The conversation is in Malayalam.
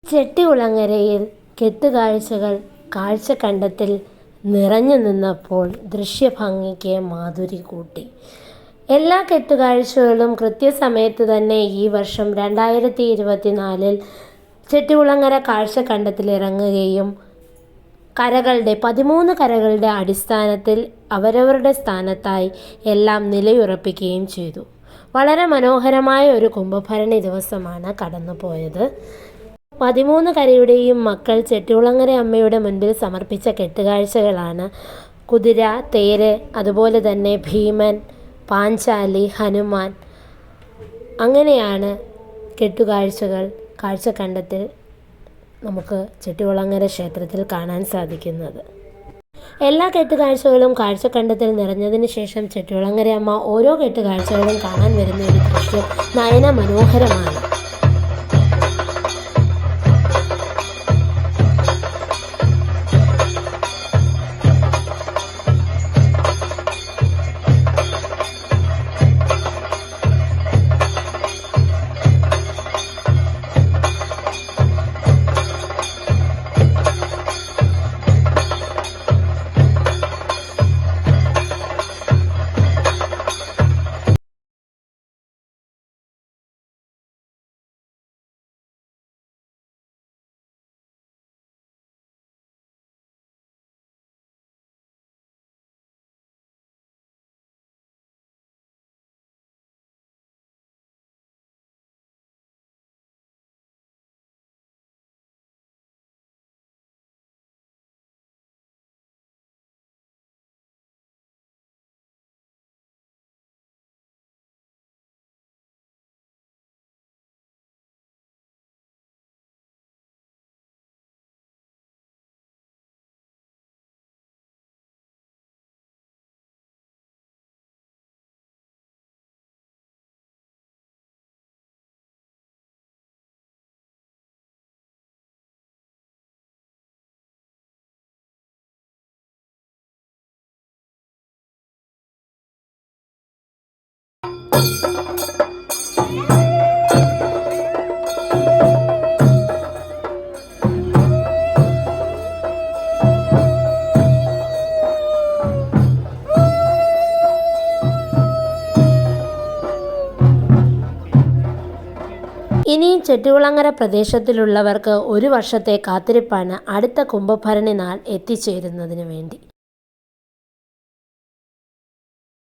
ചെട്ടികുളങ്ങരയിൽ കെട്ടുകാഴ്ചകൾ കാഴ്ചക്കണ്ടത്തിൽ നിറഞ്ഞു നിന്നപ്പോൾ ദൃശ്യഭംഗിക്ക് മാധുരി കൂട്ടി. എല്ലാ കെട്ടുകാഴ്ചകളും കൃത്യസമയത്ത് തന്നെ ഈ വർഷം 2024 ചെട്ടികുളങ്ങര കാഴ്ചക്കണ്ടത്തിലിറങ്ങുകയും 13 കരകളുടെ അടിസ്ഥാനത്തിൽ അവരവരുടെ സ്ഥാനത്തായി എല്ലാം നിലയുറപ്പിക്കുകയും ചെയ്തു. വളരെ മനോഹരമായ ഒരു കുംഭഭരണി ദിവസമാണ് കടന്നുപോയത്. 13 കരയുടെയും മക്കൾ ചെട്ടികുളങ്ങര അമ്മയുടെ മുൻപിൽ സമർപ്പിച്ച കെട്ടുകാഴ്ചകളാണ് കുതിര, തേര്, അതുപോലെ തന്നെ ഭീമൻ, പാഞ്ചാലി, ഹനുമാൻ. അങ്ങനെയാണ് കെട്ടുകാഴ്ചകൾ കാഴ്ചക്കണ്ടത്തിൽ നമുക്ക് ചെട്ടികുളങ്ങര ക്ഷേത്രത്തിൽ കാണാൻ സാധിക്കുന്നത്. എല്ലാ കെട്ടുകാഴ്ചകളും കാഴ്ചക്കണ്ടത്തിൽ നിറഞ്ഞതിന് ശേഷം ചെട്ടികുളങ്ങര അമ്മ ഓരോ കെട്ടുകാഴ്ചകളും കാണാൻ വരുന്ന ഒരു ദൃശ്യം നയന മനോഹരമാണ്. ഇനിയും ചെട്ടികുളങ്ങര പ്രദേശത്തിലുള്ളവർക്ക് ഒരു വർഷത്തെ കാത്തിരിപ്പാണ് അടുത്ത കുംഭഭരണി നാൾ എത്തിച്ചേരുന്നതിന് വേണ്ടി.